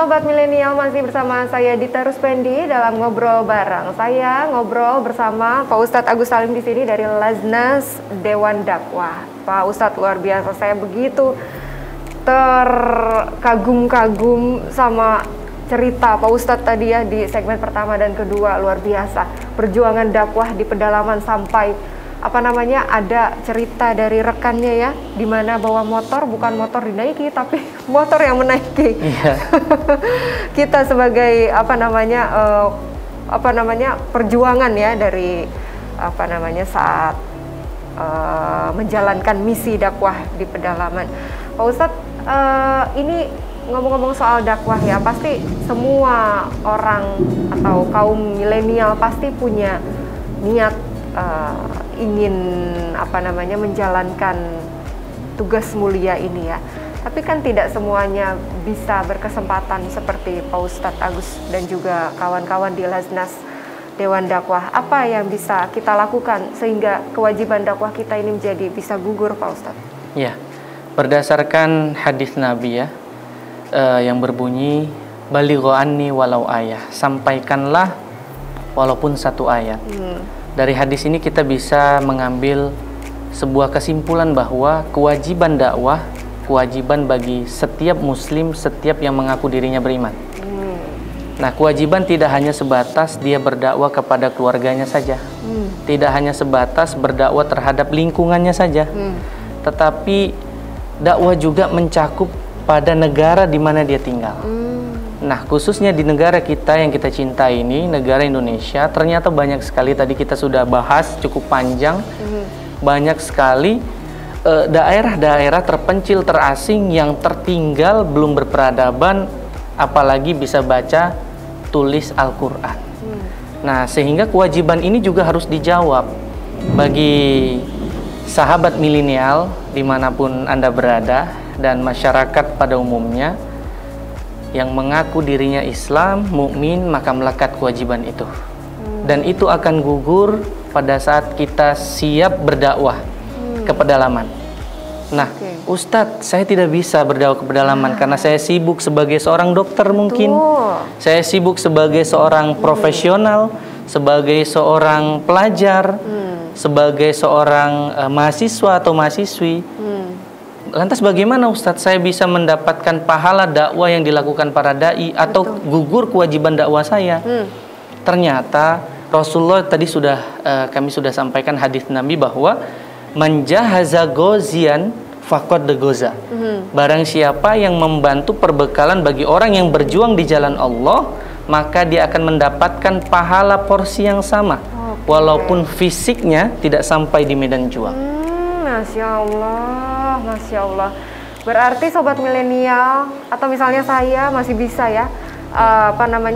Sobat Milenial, masih bersama saya Dita Ruspendi dalam Ngobrol Bareng. Saya ngobrol bersama Pak Ustadz Agus Salim di sini dari Laznas Dewan Dakwah. Pak Ustadz luar biasa, saya begitu terkagum-kagum sama cerita Pak Ustadz tadi ya di segmen pertama dan kedua, luar biasa. Perjuangan dakwah di pedalaman sampai ada cerita dari rekannya ya, di mana bawa motor, bukan motor dinaiki tapi motor yang menaiki. Iya. Kita sebagai perjuangan ya dari saat menjalankan misi dakwah di pedalaman. Pak Ustadz, ini ngomong-ngomong soal dakwah ya, pasti semua orang atau kaum milenial pasti punya niat ingin menjalankan tugas mulia ini ya. Tapi kan tidak semuanya bisa berkesempatan seperti Pak Ustadz Agus dan juga kawan-kawan di Laznas Dewan Dakwah. Apa yang bisa kita lakukan sehingga kewajiban dakwah kita ini menjadi bisa gugur, Pak Ustadz? Ya, berdasarkan hadis Nabi ya, yang berbunyi balighu anni walau ayah, sampaikanlah walaupun satu ayat. Dari hadis ini kita bisa mengambil sebuah kesimpulan bahwa kewajiban dakwah, kewajiban bagi setiap muslim, setiap yang mengaku dirinya beriman. Nah, kewajiban tidak hanya sebatas dia berdakwah kepada keluarganya saja, tidak hanya sebatas berdakwah terhadap lingkungannya saja, tetapi dakwah juga mencakup pada negara di mana dia tinggal. Nah, khususnya di negara kita yang kita cintai ini, negara Indonesia, ternyata banyak sekali, tadi kita sudah bahas cukup panjang, banyak sekali daerah-daerah terpencil, terasing, yang tertinggal, belum berperadaban, apalagi bisa baca, tulis Al-Quran. Nah, sehingga kewajiban ini juga harus dijawab bagi sahabat milenial dimanapun Anda berada, dan masyarakat pada umumnya, yang mengaku dirinya Islam, mukmin, maka melekat kewajiban itu. Dan itu akan gugur pada saat kita siap berdakwah ke pedalaman. Nah, Ustadz, saya tidak bisa berdakwah ke pedalaman karena saya sibuk sebagai seorang dokter mungkin. Saya sibuk sebagai seorang profesional, sebagai seorang pelajar, sebagai seorang mahasiswa atau mahasiswi. Lantas bagaimana Ustadz saya bisa mendapatkan pahala dakwah yang dilakukan para da'i atau gugur kewajiban dakwah saya? Ternyata Rasulullah tadi kami sudah sampaikan hadis Nabi bahwa manjahaza gozian faqad goza. Barang siapa yang membantu perbekalan bagi orang yang berjuang di jalan Allah, maka dia akan mendapatkan pahala porsi yang sama, walaupun fisiknya tidak sampai di medan juang. Masya Allah, Masya Allah. Berarti sobat milenial atau misalnya saya masih bisa ya,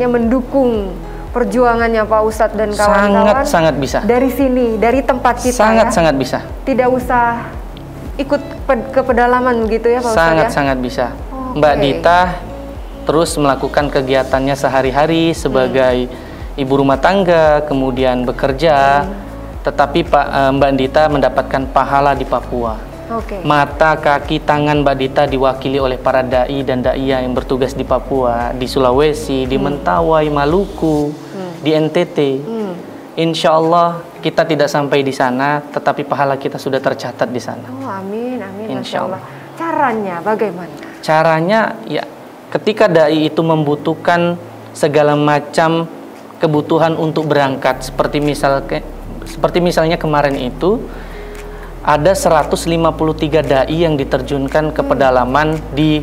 mendukung perjuangannya Pak Ustadz dan kawan-kawan. Sangat bisa. Dari sini, dari tempat kita. Sangat bisa. Tidak usah ikut ke pedalaman begitu ya Pak Ustadz? Sangat bisa. Mbak Dita terus melakukan kegiatannya sehari-hari sebagai ibu rumah tangga, kemudian bekerja. Tetapi Mbak Dita mendapatkan pahala di Papua. Mata, kaki, tangan Mbak Dita diwakili oleh para da'i dan da'iyah yang bertugas di Papua, di Sulawesi, di Mentawai, Maluku, di NTT. Insya Allah kita tidak sampai di sana, tetapi pahala kita sudah tercatat di sana. Amin, Insya Allah. Caranya bagaimana? Caranya ya, ketika da'i itu membutuhkan segala macam kebutuhan untuk berangkat, seperti misalnya kemarin itu ada 153 da'i yang diterjunkan ke pedalaman di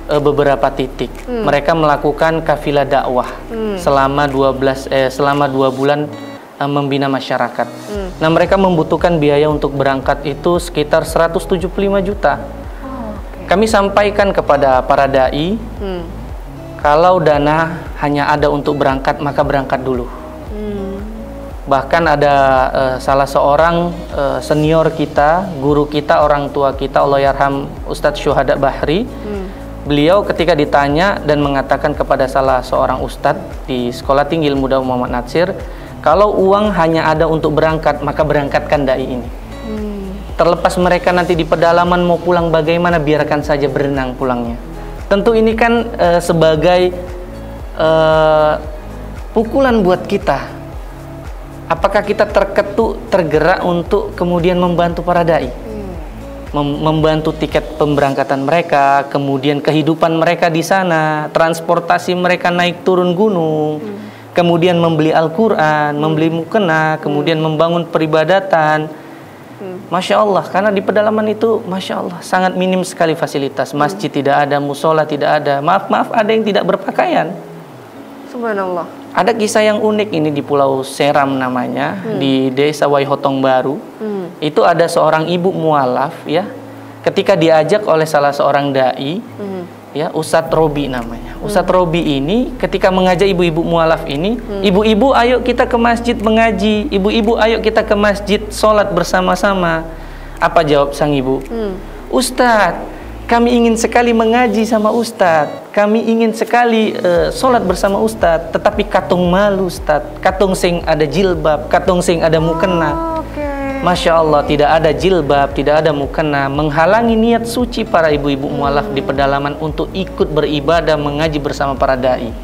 beberapa titik. Mereka melakukan kafilah dakwah selama 2 bulan membina masyarakat. Nah, mereka membutuhkan biaya untuk berangkat itu sekitar 175 juta. Kami sampaikan kepada para da'i, kalau dana hanya ada untuk berangkat, maka berangkat dulu. Bahkan ada salah seorang senior kita, guru kita, orang tua kita, Allahyarham Ustadz Syuhada Bahri. Beliau ketika ditanya dan mengatakan kepada salah seorang ustadz di Sekolah Tinggi Ilmu Dakwah Muhammad Natsir, kalau uang hanya ada untuk berangkat, maka berangkatkan da'i ini. Terlepas mereka nanti di pedalaman mau pulang bagaimana, biarkan saja berenang pulangnya. Tentu ini kan sebagai pukulan buat kita. Apakah kita tergerak untuk kemudian membantu para dai? Membantu tiket pemberangkatan mereka, kemudian kehidupan mereka di sana, transportasi mereka naik turun gunung, kemudian membeli Al-Quran, membeli mukena, kemudian membangun peribadatan. Masya Allah, karena di pedalaman itu Masya Allah sangat minim sekali fasilitas. Masjid tidak ada, musola tidak ada. Maaf, ada yang tidak berpakaian. Subhanallah. Ada kisah yang unik ini di Pulau Seram namanya, di Desa Waihotong Baru. Itu ada seorang ibu mualaf ya, ketika diajak oleh salah seorang dai, ya Ustadz Robi namanya. Ustadz Robi ini ketika mengajak ibu-ibu mualaf ini, ibu-ibu ayo kita ke masjid mengaji, ibu-ibu ayo kita ke masjid sholat bersama-sama. Apa jawab sang ibu? Ustadz, kami ingin sekali mengaji sama Ustadz, kami ingin sekali sholat bersama Ustadz, tetapi katung malu Ustadz, katung sing ada jilbab, katung sing ada mukena. Masya Allah, tidak ada jilbab, tidak ada mukena, menghalangi niat suci para ibu-ibu mualaf di pedalaman untuk ikut beribadah mengaji bersama para dai.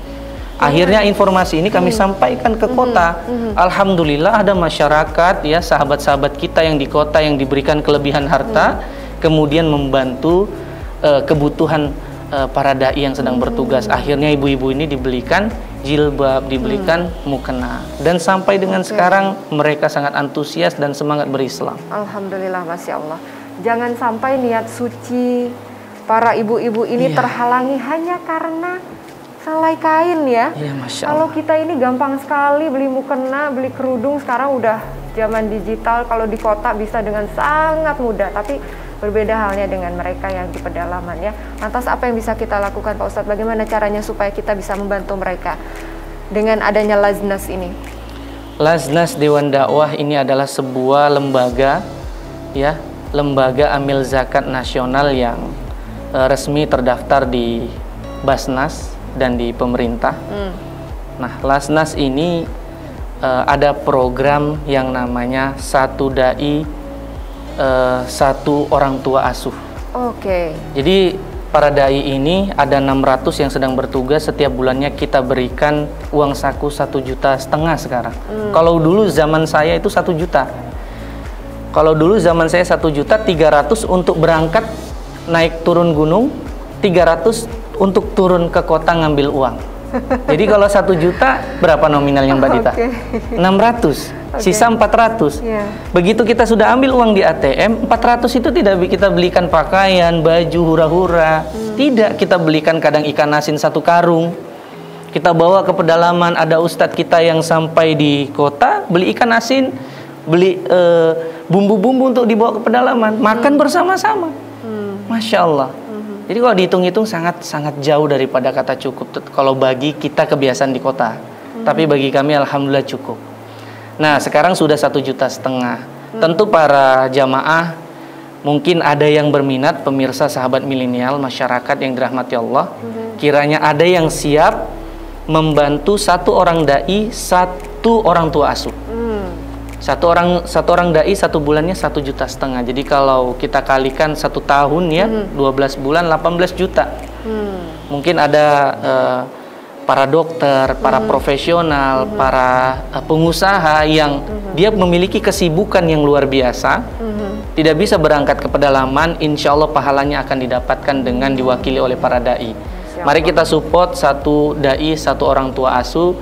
Akhirnya informasi ini kami sampaikan ke kota. Alhamdulillah ada masyarakat ya, sahabat-sahabat kita yang di kota yang diberikan kelebihan harta, kemudian membantu kebutuhan para dai yang sedang bertugas. Akhirnya ibu-ibu ini dibelikan jilbab, dibelikan mukena, dan sampai dengan sekarang mereka sangat antusias dan semangat berislam. Alhamdulillah, Masya Allah. Jangan sampai niat suci para ibu-ibu ini terhalangi hanya karena selai kain ya. Masya Allah. Kalau kita ini gampang sekali beli mukena, beli kerudung, sekarang udah zaman digital, kalau di kota bisa dengan sangat mudah, tapi berbeda halnya dengan mereka yang di pedalaman ya. Lantas apa yang bisa kita lakukan Pak Ustadz? Bagaimana caranya supaya kita bisa membantu mereka dengan adanya Laznas ini? Laznas Dewan Dakwah ini adalah sebuah lembaga ya, lembaga amil zakat nasional yang resmi terdaftar di Basnas dan di pemerintah. Nah, Laznas ini ada program yang namanya satu dai satu orang tua asuh. Jadi para dai ini ada 600 yang sedang bertugas, setiap bulannya kita berikan uang saku 1,5 juta sekarang. Kalau dulu zaman saya itu 1 juta. Kalau dulu zaman saya 1 juta 300 untuk berangkat naik turun gunung, 300 untuk turun ke kota ngambil uang. Jadi kalau 1 juta berapa nominalnya Mbak Dita? 600. Sisa 400. Begitu kita sudah ambil uang di ATM, 400 itu tidak kita belikan pakaian, baju, hura-hura. Tidak, kita belikan kadang ikan asin 1 karung. Kita bawa ke pedalaman, ada ustadz kita yang sampai di kota, beli ikan asin, beli bumbu-bumbu untuk dibawa ke pedalaman, makan bersama-sama. Masya Allah. Jadi kalau dihitung-hitung sangat jauh daripada kata cukup. Kalau bagi kita kebiasaan di kota, tapi bagi kami alhamdulillah cukup. Nah, sekarang sudah 1,5 juta. Tentu para jamaah mungkin ada yang berminat, pemirsa sahabat milenial, masyarakat yang dirahmati Allah. Kiranya ada yang siap membantu 1 orang dai, 1 orang tua asuh. Satu orang dai 1 bulannya 1,5 juta. Jadi kalau kita kalikan 1 tahun ya, 12 bulan 18 juta. Mungkin ada para dokter, para profesional, para pengusaha yang dia memiliki kesibukan yang luar biasa, tidak bisa berangkat ke pedalaman, insya Allah pahalanya akan didapatkan dengan diwakili oleh para dai. Mari kita support 1 dai, 1 orang tua asuh,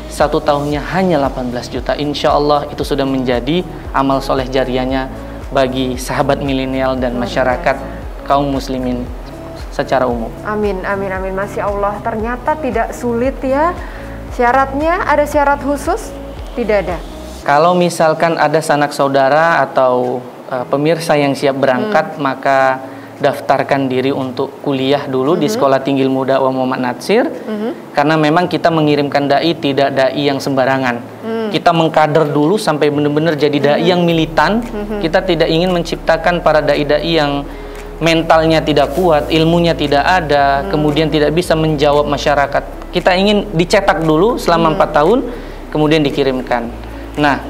1 tahunnya hanya 18 juta. Insya Allah itu sudah menjadi amal soleh jariahnya bagi sahabat milenial dan masyarakat kaum muslimin secara umum. Amin, amin, amin. Masya Allah, ternyata tidak sulit ya. Syaratnya ada syarat khusus? Tidak ada. Kalau misalkan ada sanak saudara atau pemirsa yang siap berangkat, maka daftarkan diri untuk kuliah dulu di Sekolah Tinggi Ilmu Dakwah Muhammad Natsir. Karena memang kita mengirimkan dai tidak dai yang sembarangan. Kita mengkader dulu sampai benar-benar jadi dai yang militan. Kita tidak ingin menciptakan para dai-dai yang mentalnya tidak kuat, ilmunya tidak ada, kemudian tidak bisa menjawab masyarakat. Kita ingin dicetak dulu selama 4 tahun, kemudian dikirimkan. Nah,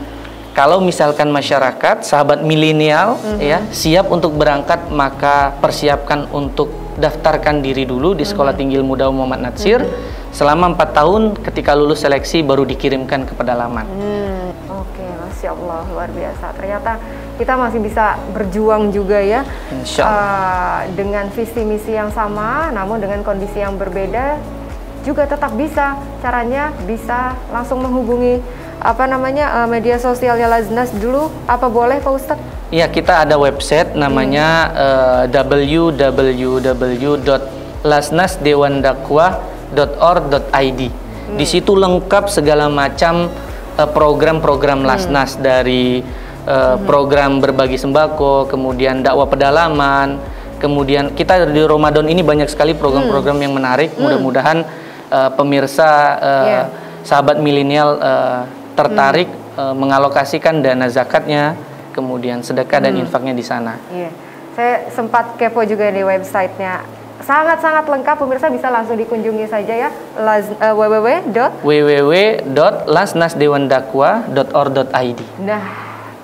kalau misalkan masyarakat, sahabat milenial ya siap untuk berangkat, maka persiapkan untuk daftarkan diri dulu di Sekolah Tinggi Ilmu Dakwah Muhammad Natsir. Selama 4 tahun ketika lulus seleksi baru dikirimkan ke pedalaman. Oke, Masya Allah, luar biasa. Ternyata kita masih bisa berjuang juga ya, Insya Allah. dengan visi misi yang sama, namun dengan kondisi yang berbeda juga tetap bisa. Caranya bisa langsung menghubungi media sosialnya Laznas dulu. Apa boleh Pak Ustadz? Iya, kita ada website namanya www.lasnasdewandakwah.org.id. Di situ lengkap segala macam program-program Lasnas, dari program berbagi sembako, kemudian dakwah pedalaman, kemudian kita di Ramadan ini banyak sekali program-program yang menarik. Mudah-mudahan pemirsa sahabat milenial tertarik mengalokasikan dana zakatnya, kemudian sedekah dan infaknya di sana. Iya. Saya sempat kepo juga di websitenya. Sangat-sangat lengkap, pemirsa bisa langsung dikunjungi saja ya. www.lasnasdewandakwah.org.id. Nah,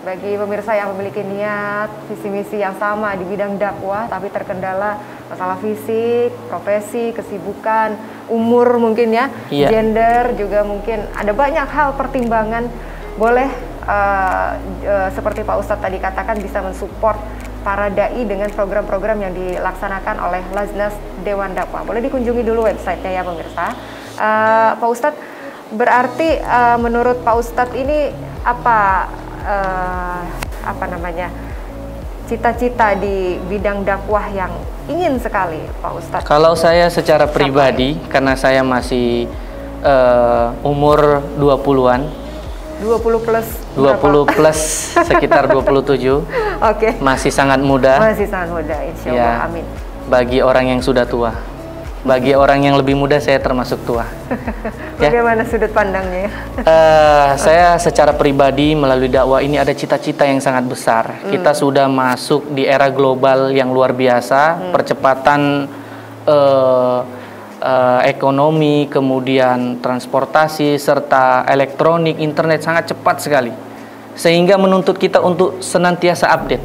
bagi pemirsa yang memiliki niat, visi misi yang sama di bidang dakwah, tapi terkendala masalah fisik, profesi, kesibukan, umur mungkin ya, gender juga mungkin, ada banyak hal pertimbangan, boleh seperti Pak Ustadz tadi katakan bisa mensupport para dai dengan program-program yang dilaksanakan oleh Laznas Dewan Dakwah. Boleh dikunjungi dulu websitenya ya pemirsa. Pak Ustadz, berarti menurut Pak Ustadz ini apa cita-cita di bidang dakwah yang ingin sekali Pak Ustadz? Kalau saya secara pribadi, karena saya masih umur 20-an, 20 plus sekitar 27. Oke. Masih sangat muda. Masih sangat muda, insya Allah. Amin. Bagi orang yang sudah tua. Bagi orang yang lebih muda, saya termasuk tua. Bagaimana sudut pandangnya? Saya secara pribadi melalui dakwah ini ada cita-cita yang sangat besar. Kita sudah masuk di era global yang luar biasa. Percepatan ekonomi, kemudian transportasi, serta elektronik, internet sangat cepat sekali. Sehingga menuntut kita untuk senantiasa update.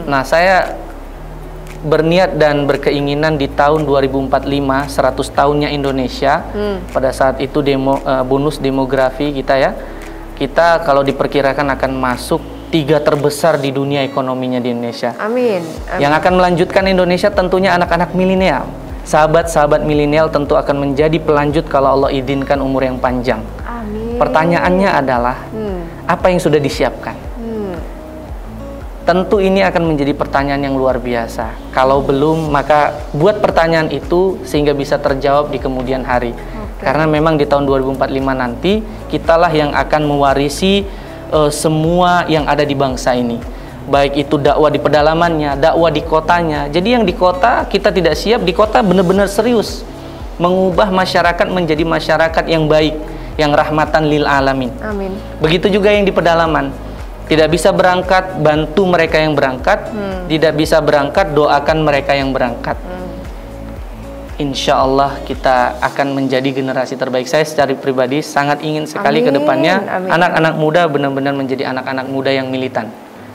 Nah, saya berniat dan berkeinginan di tahun 2045, 100 tahunnya Indonesia, pada saat itu bonus demografi kita ya, kita kalau diperkirakan akan masuk 3 terbesar di dunia ekonominya di Indonesia. Amin. Yang akan melanjutkan Indonesia tentunya anak-anak milenial. Sahabat-sahabat milenial tentu akan menjadi pelanjut kalau Allah izinkan umur yang panjang. Amin. Pertanyaannya adalah, apa yang sudah disiapkan? Tentu ini akan menjadi pertanyaan yang luar biasa. Kalau belum, maka buat pertanyaan itu sehingga bisa terjawab di kemudian hari. Karena memang di tahun 2045 nanti, kitalah yang akan mewarisi semua yang ada di bangsa ini. Baik itu dakwah di pedalamannya, dakwah di kotanya. Jadi yang di kota kita tidak siap, di kota benar-benar serius mengubah masyarakat menjadi masyarakat yang baik, yang rahmatan lil alamin. Amin. Begitu juga yang di pedalaman. Tidak bisa berangkat, bantu mereka yang berangkat. Tidak bisa berangkat, doakan mereka yang berangkat. Insya Allah kita akan menjadi generasi terbaik. Saya secara pribadi sangat ingin sekali ke depannya anak-anak muda benar-benar menjadi anak-anak muda yang militan.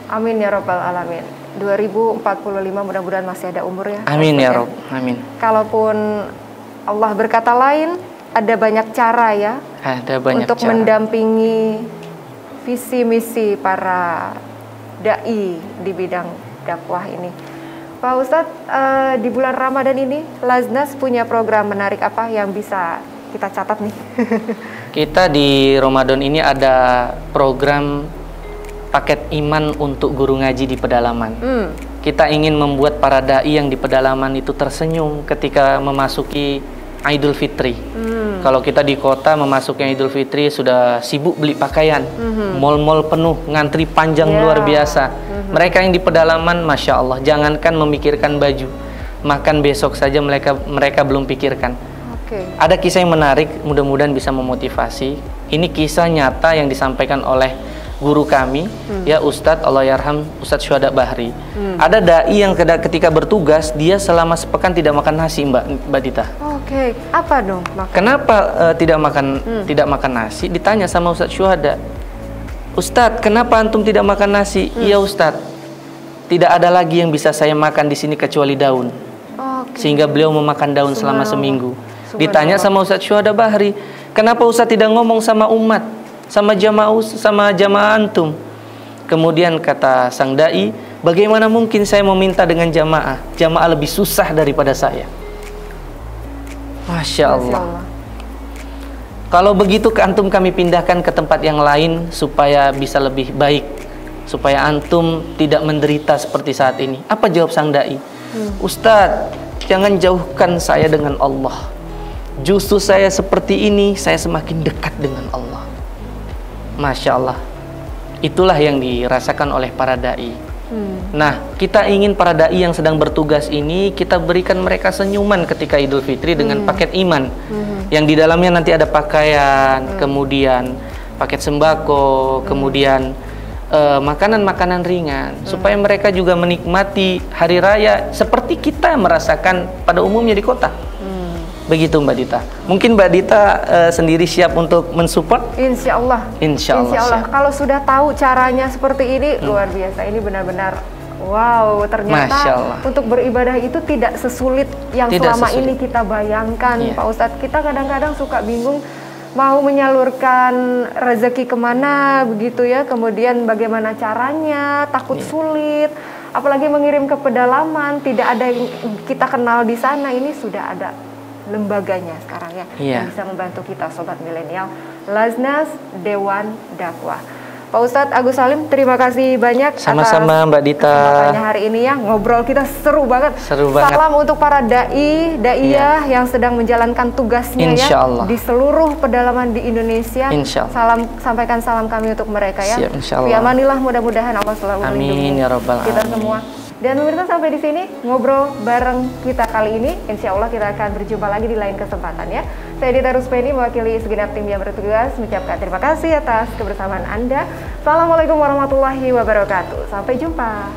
Amin ya Rabbal Alamin. 2045 mudah-mudahan masih ada umur ya. Amin ya Rabb. Amin. Kalaupun Allah berkata lain, ada banyak cara ya. Ada banyak untuk cara. Mendampingi visi misi para dai di bidang dakwah ini. Pak Ustadz, di bulan Ramadan ini Laznas punya program menarik apa yang bisa kita catat nih? Kita di Ramadan ini ada program paket iman untuk guru ngaji di pedalaman. Kita ingin membuat para dai yang di pedalaman itu tersenyum ketika memasuki Idul Fitri. Kalau kita di kota memasuki Idul Fitri sudah sibuk beli pakaian, mall-mall penuh, ngantri panjang luar biasa. Mereka yang di pedalaman, Masya Allah, jangankan memikirkan baju, makan besok saja mereka belum pikirkan. Ada kisah yang menarik, mudah-mudahan bisa memotivasi. Ini kisah nyata yang disampaikan oleh guru kami, ya Ustadz Allahyarham, Ustadz Syuhada Bahri. Ada dai yang ketika bertugas dia selama sepekan tidak makan nasi, Mbak Dita. Apa dong? Kenapa tidak makan nasi? Ditanya sama Ustadz Syuhada, Ustadz, kenapa antum tidak makan nasi? Iya Ustadz, tidak ada lagi yang bisa saya makan di sini kecuali daun. Sehingga beliau memakan daun selama seminggu. Ditanya sama Ustadz Syuhada Bahri, kenapa Ustadz tidak ngomong sama umat, sama jamaah antum? Kemudian kata sang dai, bagaimana mungkin saya meminta dengan jamaah? Jamaah lebih susah daripada saya. Masya Allah. Kalau begitu antum kami pindahkan ke tempat yang lain supaya bisa lebih baik, supaya antum tidak menderita seperti saat ini. Apa jawab sang dai? Ustadz, jangan jauhkan saya dengan Allah. Justru saya seperti ini, saya semakin dekat dengan Allah. Masya Allah. Itulah yang dirasakan oleh para dai. Nah, kita ingin para dai yang sedang bertugas ini, kita berikan mereka senyuman ketika Idul Fitri dengan paket iman, yang di dalamnya nanti ada pakaian, kemudian paket sembako, kemudian makanan-makanan ringan, supaya mereka juga menikmati hari raya seperti kita merasakan pada umumnya di kota. Begitu Mbak Dita. Mungkin Mbak Dita sendiri siap untuk mensupport? Insya Allah. Insya Allah. Kalau sudah tahu caranya seperti ini, luar biasa. Ini benar-benar wow. Ternyata untuk beribadah itu tidak sesulit yang selama ini kita bayangkan, Pak Ustadz. Kita kadang-kadang suka bingung mau menyalurkan rezeki kemana, begitu ya. Kemudian bagaimana caranya, takut sulit. Apalagi mengirim ke pedalaman, tidak ada yang kita kenal di sana. Ini sudah ada lembaganya sekarang ya, yang bisa membantu kita Sobat Milenial, Laznas Dewan Dakwah. Pak Ustadz Agus Salim, terima kasih banyak. Sama-sama Mbak Dita. Kesempatannya hari ini ya, ngobrol kita seru banget. Salam untuk para daiyah yang sedang menjalankan tugasnya ya di seluruh pedalaman di Indonesia. Sampaikan salam kami untuk mereka ya. Siap, Amanillah, mudah-mudahan Allah selalu melindungi kita semua. Dan pemirsa, sampai di sini ngobrol bareng kita kali ini. Insya Allah kita akan berjumpa lagi di lain kesempatan ya. Saya Dita Ruspeni mewakili segenap tim yang bertugas mengucapkan terima kasih atas kebersamaan Anda. Assalamualaikum warahmatullahi wabarakatuh. Sampai jumpa.